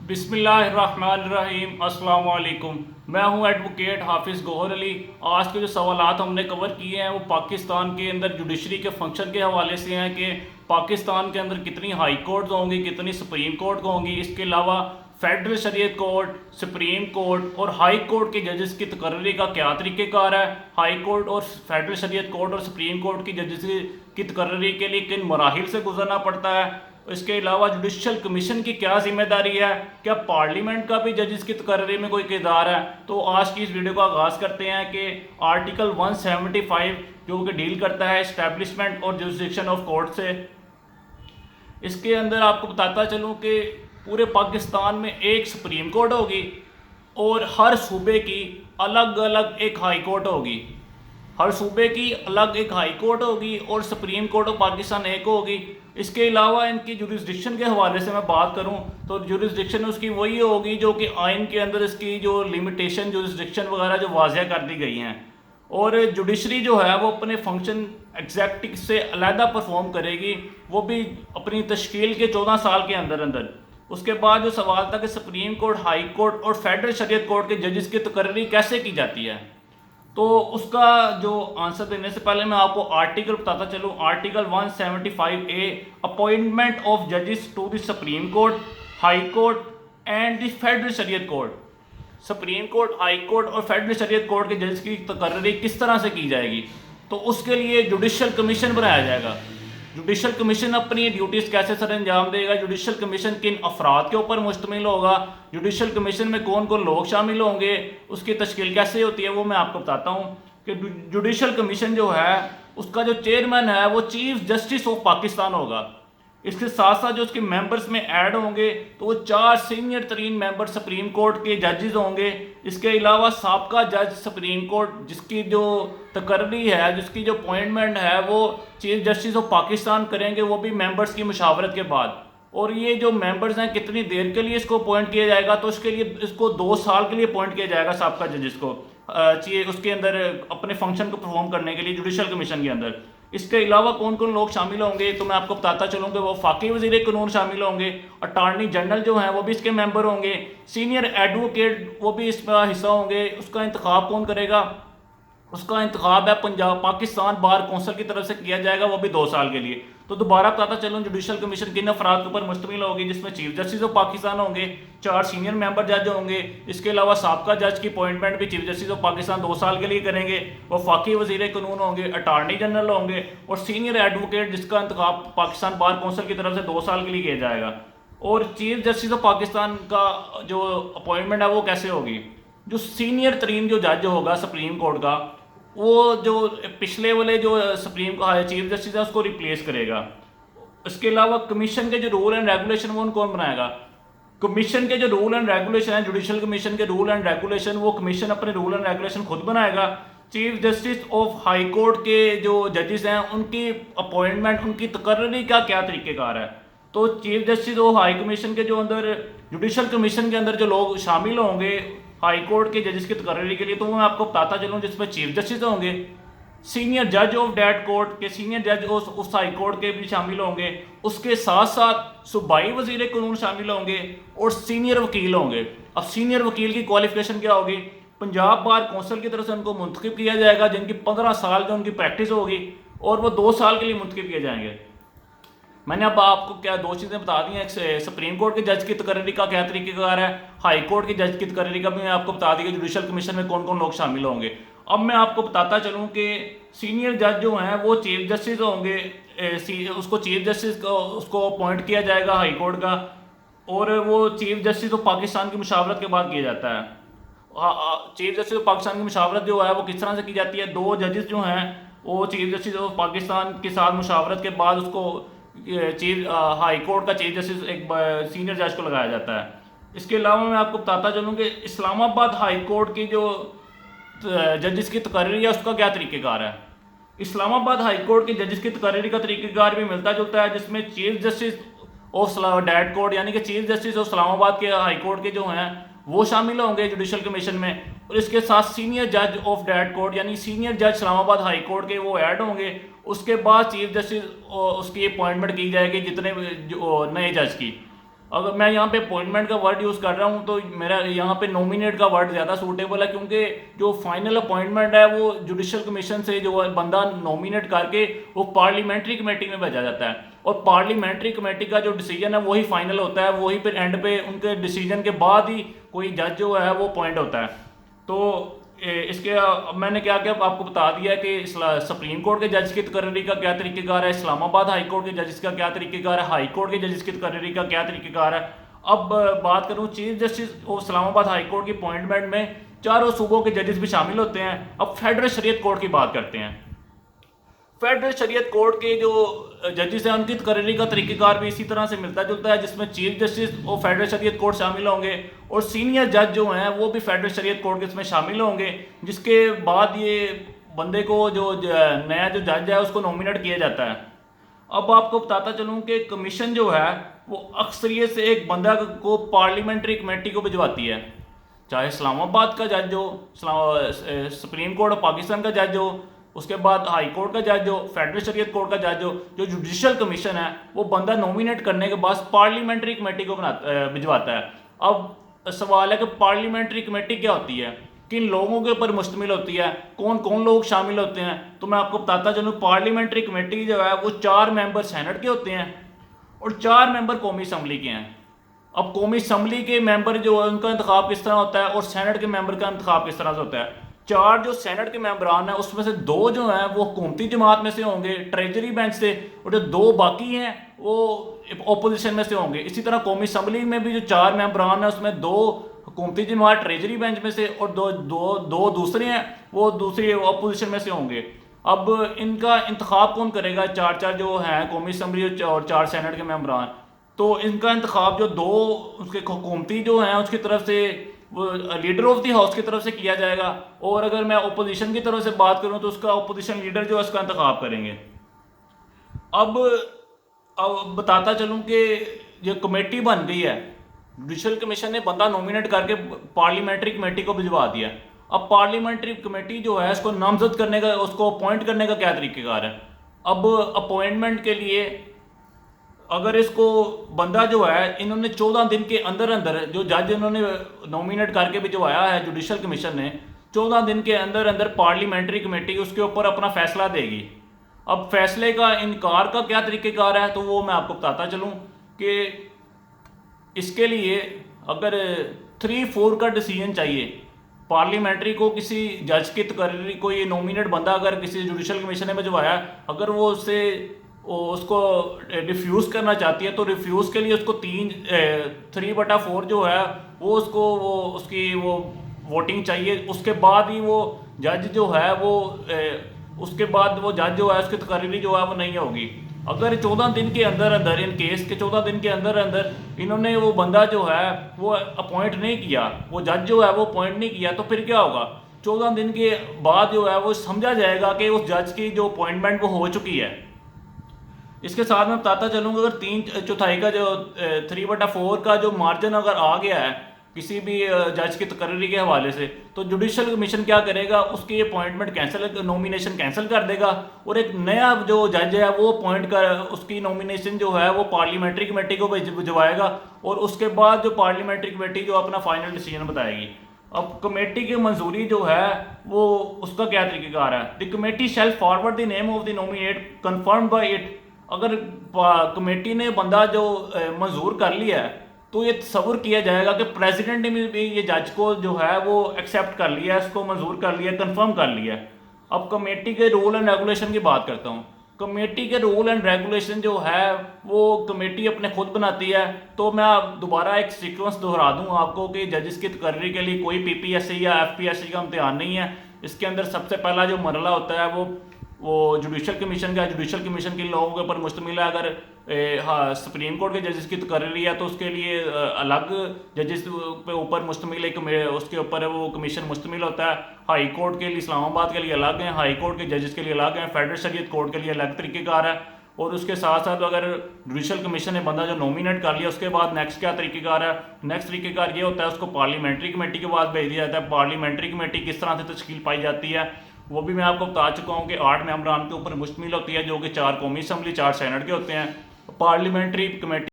बिस्मिल्लाहिर्रहमानिर्रहीम अस्सलाम वालेकुम। मैं हूं एडवोकेट हाफिज़ गौहर अली। आज के जो सवालात हमने कवर किए हैं वो पाकिस्तान के अंदर जुडिशरी के फंक्शन के हवाले से हैं कि पाकिस्तान के अंदर कितनी हाई कोर्ट होंगी, कितनी सुप्रीम कोर्ट होंगी। इसके अलावा federal Shariat court, supreme court और हाई कोर्ट के जजेस की तकर्री का क्या तरीक़ेकार है। हाई कोर्ट और फेडरल शरीयत कोर्ट और सुप्रीम कोर्ट की जजेस की तकर्री के लिए किन मराहिल से गुजरना पड़ता है। इसके अलावा जुडिशल कमीशन की क्या जिम्मेदारी है, क्या पार्लियामेंट का भी जजेस की तकर्री में कोई किरदार है। तो आज की इस वीडियो का आगाज़ करते हैं कि आर्टिकल 175 जो कि डील करता है इस्टेब्लिशमेंट और जुरिसडिक्शन ऑफ कोर्ट से। इसके अंदर आपको बताता चलूँ कि पूरे पाकिस्तान में एक सुप्रीम कोर्ट होगी और हर सूबे की अलग अलग एक हाई कोर्ट होगी। हर सूबे की अलग एक हाई कोर्ट होगी और सुप्रीम कोर्ट ऑफ पाकिस्तान एक होगी। इसके अलावा इनकी जुरिसडिक्शन के हवाले से मैं बात करूं तो जुरिसडिक्शन उसकी वही होगी जो कि आइन के अंदर इसकी जो लिमिटेशन जुरिसडिक्शन वगैरह जो वाज़ह कर दी गई हैं। और जुडिशरी जो है वो अपने फंक्शन एग्जैक्टिव से अलहदा परफॉर्म करेगी, वो भी अपनी तश्कील के 14 साल के अंदर अंदर। उसके बाद जो सवाल था कि सुप्रीम कोर्ट, हाई कोर्ट और फेडरल शरीयत कोर्ट के जजेस की तकर्री कैसे की जाती है, तो उसका जो आंसर देने से पहले मैं आपको आर्टिकल बताता चलूँ। आर्टिकल 175A अपॉइंटमेंट ऑफ जजेस to the supreme court, high court and the federal Shariat court. Supreme court, high court और फेडरल शरीयत कोर्ट के जजेस की तकर्री किस तरह से की जाएगी, तो उसके लिए जुडिशल कमीशन बनाया जाएगा। जुडिशल कमीशन अपनी ड्यूटीज़ कैसे सर अंजाम देगा, जुडिशल कमीशन किन अफराद के ऊपर मुश्तमिल होगा, जुडिशल कमीशन में कौन कौन लोग शामिल होंगे, उसकी तश्कील कैसे होती है, वो मैं आपको बताता हूँ। कि जुडिशल कमीशन जो है उसका जो चेयरमैन है वो चीफ जस्टिस ऑफ पाकिस्तान होगा। इसके साथ साथ जो उसके मेंबर्स में ऐड होंगे तो वो 4 सीनियर तरीन मेंबर सुप्रीम कोर्ट के जजेस होंगे। इसके अलावा साबका जज सुप्रीम कोर्ट जिसकी जो तकर्री है, जिसकी जो अपॉइंटमेंट है वो चीफ जस्टिस ऑफ पाकिस्तान करेंगे, वो भी मेंबर्स की मुशावरत के बाद। और ये जो मेंबर्स हैं कितनी देर के लिए इसको अपॉइंट किया जाएगा, तो उसके लिए इसको 2 साल के लिए अपॉइंट किया जाएगा साबका जजेस को उसके अंदर अपने फंक्शन को परफॉर्म करने के लिए जुडिशल कमीशन के अंदर। इसके अलावा कौन कौन लोग शामिल होंगे तो मैं आपको बताता चलूँ कि वो फाकी वज़ीर कानून शामिल होंगे, अटॉर्नी जनरल जो हैं वो भी इसके मेंबर होंगे, सीनियर एडवोकेट वो भी इसका हिस्सा होंगे। उसका इंतखाब कौन करेगा, उसका इंतखाब है पंजाब पाकिस्तान बार कौंसिल की तरफ से किया जाएगा, वो भी 2 साल के लिए। तो दोबारा बताता चलूँ जुडिशल कमीशन किन अफराद के ऊपर मुश्तमिल होगी, जिसमें चीफ जस्टिस ऑफ पाकिस्तान होंगे, 4 सीनियर मेंबर जज होंगे। इसके अलावा साबका जज की अपॉइंटमेंट भी चीफ जस्टिस ऑफ पाकिस्तान 2 साल के लिए करेंगे, वो फाकी वज़ीर कानून होंगे, अटॉर्नी जनरल होंगे और सीनियर एडवोकेट जिसका इंतखाब पाकिस्तान बार कौंसिल की तरफ से 2 साल के लिए किया जाएगा। और चीफ जस्टिस ऑफ पाकिस्तान का जो अपॉइंटमेंट है वो कैसे होगी, जो सीनियर तरीन जो जज होगा सुप्रीम कोर्ट का, वो जो पिछले वाले जो सुप्रीम चीफ जस्टिस है उसको रिप्लेस करेगा। इसके अलावा कमीशन के जो रूल एंड रेगुलेशन वो कौन बनाएगा, कमीशन के जो रूल एंड रेगुलेशन है, जुडिशल कमीशन के रूल एंड रेगुलेशन, वो कमीशन अपने रूल एंड रेगुलेशन खुद बनाएगा। Chief justice of high court के जो जजेस हैं उनकी अपॉइंटमेंट, उनकी तकर्री का क्या तरीक़ेकार है। तो chief justice of high commission के जो अंदर जुडिशल कमीशन के अंदर जो लोग शामिल होंगे हाई कोर्ट के जजेस की तकर्री के लिए, तो मैं आपको बताता चलूँ जिसमें चीफ जस्टिस होंगे, सीनियर जज ऑफ डैट कोर्ट के सीनियर जज उस हाई कोर्ट के भी शामिल होंगे, उसके साथ साथ सूबाई वज़ीर कानून शामिल होंगे और सीनियर वकील होंगे। अब सीनियर वकील की क्वालिफिकेशन क्या होगी, पंजाब बार कौंसिल की तरफ से उनको मुंतखब किया जाएगा, जिनकी 15 साल जो उनकी प्रैक्टिस होगी और वो 2 साल के लिए मुंतखब किए जाएंगे। मैंने अब आपको क्या 2 चीज़ें बता दी हैं, सुप्रीम कोर्ट के जज की तकर्री का क्या तरीक़ेकार है, हाई कोर्ट के जज की तकर्री का भी मैं आपको बता दी कि जुडिशल कमीशन में कौन कौन लोग शामिल होंगे। अब मैं आपको बताता चलूँ कि सीनियर जज जो हैं वो चीफ जस्टिस होंगे, उसको चीफ जस्टिस उसको अपॉइंट किया जाएगा हाई कोर्ट का, और वो चीफ जस्टिस ऑफ पाकिस्तान की मुशावरत के बाद किया जाता है। चीफ जस्टिस ऑफ पाकिस्तान की मुशावरत जो है वो किस तरह से की जाती है, 2 जजेस जो हैं वो चीफ जस्टिस ऑफ पाकिस्तान के साथ मुशावरत के बाद उसको चीफ हाई कोर्ट का चीफ जस्टिस एक सीनियर जज को लगाया जाता है। इसके अलावा मैं आपको बताता चलूँ कि इस्लामाबाद हाई कोर्ट की जो जजेस की तकर्री है उसका क्या तरीक़ेकार है। इस्लामाबाद हाई कोर्ट के जजेस की तकर्री का तरीक़ेकार भी मिलता जुलता है, जिसमें chief justice of that court यानी कि चीफ जस्टिस ऑफ इस्लामाबाद के हाई कोर्ट के जो हैं वो शामिल होंगे जुडिशल कमीशन में, और इसके साथ सीनियर जज ऑफ डैट कोर्ट यानी सीनियर जज इस्लामाबाद हाई कोर्ट के वो ऐड होंगे। उसके बाद चीफ जस्टिस उसकी अपॉइंटमेंट की जाएगी जितने नए जज की। अगर मैं यहाँ पे अपॉइंटमेंट का वर्ड यूज़ कर रहा हूँ तो मेरा यहाँ पे नॉमिनेट का वर्ड ज़्यादा सूटेबल है, क्योंकि जो फाइनल अपॉइंटमेंट है वो जुडिशल कमीशन से जो है बंदा नॉमिनेट करके वो पार्लियामेंट्री कमेटी में भेजा जाता है, और पार्लियामेंट्री कमेटी का जो डिसीजन है वही फाइनल होता है, वही फिर एंड पे उनके डिसीजन के बाद ही कोई जज जो है वो अपॉइंट होता है। तो इसके मैंने क्या क्या आपको बता दिया है कि सुप्रीम कोर्ट के जज की तकर्री का क्या तरीक़ेकार है, इस्लामाबाद हाई कोर्ट के जज का क्या तरीक़ेकार है, हाई कोर्ट के जज की तकर्री का क्या तरीक़ेकार है। अब बात करूं chief justice of Islamabad high court की अपॉइंटमेंट में चारों सूबों के जजेस भी शामिल होते हैं। अब फेडरल शरीयत कोर्ट की बात करते हैं। फेडरल शरीयत कोर्ट के जो जजेस हैं उनकी तकर्री का तरीक़ेकार भी इसी तरह से मिलता जुलता है, जिसमें चीफ जस्टिस और फेडरल शरीयत कोर्ट शामिल होंगे और सीनियर जज जो हैं वो भी फेडरल शरीयत कोर्ट के इसमें शामिल होंगे, जिसके बाद ये बंदे को जो नया जो जज है उसको नॉमिनेट किया जाता है। अब आपको बताता चलूँ कि कमीशन जो है वो अक्सरियत से एक बंदा को पार्लियामेंट्री कमेटी को भिजवाती है, चाहे इस्लामाबाद का जज हो, सुप्रीम कोर्ट ऑफ पाकिस्तान का जज हो, उसके बाद हाई कोर्ट का जज हो, फेडरल शरीयत कोर्ट का जज हो। जो जुडिशल कमीशन है वो बंदा नॉमिनेट करने के बाद पार्लियामेंट्री कमेटी को भिजवाता है। अब सवाल है कि पार्लियामेंट्री कमेटी क्या होती है, किन लोगों के ऊपर मुश्तमिल होती है, कौन कौन लोग शामिल होते हैं। तो मैं आपको बताता चलूँ, पार्लियामेंट्री कमेटी जो है वो 4 मेंबर सेनेट के होते हैं और 4 मेंबर कौमी असम्बली के हैं। अब कौमी असम्बली के मेंबर जो है उनका इंतखाब किस तरह होता है और सेनेट के मेंबर का इंतखाब किस तरह से होता है। 4 जो सेनेट के मेंबरान हैं उसमें से 2 जो हैं वो हुकूमती जमात में से होंगे, ट्रेजरी बेंच से, और जो 2 बाकी हैं वो ओपोजिशन में से होंगे। इसी तरह कौमी असम्बली में भी जो 4 मेंबरान हैं उसमें 2 हुकूमती जमात ट्रेजरी बेंच में से और दो दूसरे हैं वो दूसरी अपोजिशन में से होंगे। अब इनका इंतखाब कौन करेगा, 4 जो हैं कौमी असम्बली और 4 सेनेट के मेंबरान, तो इनका इंतखाब जो 2 उसके हुकूमती जो हैं उसकी तरफ से वो लीडर ऑफ द हाउस की तरफ से किया जाएगा, और अगर मैं अपोजिशन की तरफ से बात करूं तो उसका अपोजिशन लीडर जो है उसका इंतखाब करेंगे। अब बताता चलूं कि ये कमेटी बन गई है, जुडिशल कमीशन ने बंदा नॉमिनेट करके पार्लियामेंट्री कमेटी को भिजवा दिया। अब पार्लियामेंट्री कमेटी जो है इसको नामजद करने का, उसको अपॉइंट करने का क्या तरीक़ेकार है। अब अपॉइंटमेंट के लिए अगर इसको बंदा जो है इन्होंने 14 दिन के अंदर अंदर, जो जज इन्होंने नॉमिनेट करके भिजवाया है जुडिशल कमीशन ने, 14 दिन के अंदर अंदर पार्लियामेंट्री कमेटी उसके ऊपर अपना फैसला देगी। अब फैसले का इनकार का क्या तरीक़ेकार है तो वो मैं आपको बताता चलूँ कि इसके लिए अगर 3/4 का डिसीजन चाहिए पार्लियामेंट्री को, किसी जज की तकर्री को ये नॉमिनेट बंदा अगर किसी जुडिशल कमीशन ने भिजवाया, अगर वो उसको रिफ्यूज़ करना चाहती है तो रिफ्यूज़ के लिए उसको 3/4 जो है वो उसकी वोटिंग चाहिए। उसके बाद ही वो जज जो है वो उसके बाद वो जज जो है उसकी तकर्री जो है वो नहीं होगी। अगर 14 दिन के अंदर अंदर, इन केस के 14 दिन के अंदर अंदर इन्होंने वो बंदा जो है वो अपॉइंट नहीं किया, वो जज जो है वो अपॉइंट नहीं किया, तो फिर क्या होगा, 14 दिन के बाद जो है वो समझा जाएगा कि उस जज की जो अपॉइंटमेंट वो हो चुकी है। इसके साथ मैं बताता चलूँगा, अगर 3/4 का जो 3/4 का जो मार्जिन अगर आ गया है किसी भी जज की तकर्री के हवाले से, तो जुडिशल कमीशन क्या करेगा, उसकी अपॉइंटमेंट कैंसिल, नॉमिनेशन कैंसिल कर देगा और एक नया जो जज है वो अपॉइंट कर, उसकी नॉमिनेशन जो है वो पार्लियामेंट्री कमेटी को भिजवाएगा और उसके बाद जो पार्लियामेंट्री कमेटी जो अपना फाइनल डिसीजन बताएगी। अब कमेटी की मंजूरी जो है वो उसका क्या तरीक़ेकार है। The committee shall forward the name of the nominate confirmed by it. अगर कमेटी ने बंदा जो मंजूर कर लिया है तो ये तस्वुर किया जाएगा कि प्रेसिडेंट ने भी ये जज को जो है वो एक्सेप्ट कर लिया, इसको मंजूर कर लिया, कंफर्म कर लिया। अब कमेटी के रूल एंड रेगुलेशन की बात करता हूँ। कमेटी के रूल एंड रेगुलेशन जो है वो कमेटी अपने खुद बनाती है। तो मैं दोबारा एक सीक्वेंस दोहरा दूँ आपको कि जजेस की तकर्री के लिए कोई PPSC या FPSC का इम्तिहान नहीं है। इसके अंदर सबसे पहला जो मरला होता है वो जुडिशल कमीशन का, जुडिशल कमीशन के लोगों के ऊपर मुश्तमिल है। अगर सुप्रीम कोर्ट के जजेस की तकर्री है तो उसके लिए अलग जजेस पे ऊपर मुश्तमिल एक उसके ऊपर वो कमीशन मुश्तमिल होता है। हाई कोर्ट के लिए, इस्लामाबाद के लिए अलग हैं, हाई कोर्ट के जजेस के लिए अलग हैं, फेडरल शरीयत कोर्ट के लिए अलग तरीक़ेकार है। और उसके साथ साथ अगर जुडिशल कमीशन ने बंदा जो नॉमिनेट कर लिया उसके बाद नेक्स्ट क्या तरीक़ेकार है, नेक्स्ट तरीक़ेकार ये होता है उसको पार्लियामेंट्री कमेटी के बाद भेज दिया जाता है। पार्लियामेंट्री कमेटी किस तरह से तश्कील पाई जाती है वो भी मैं आपको बता चुका हूँ कि 8 मेंबरान के ऊपर मुश्तमिल होती है, जो कि 4 कौमी असम्बली, 4 सेनेट के होते हैं। Parliamentary committee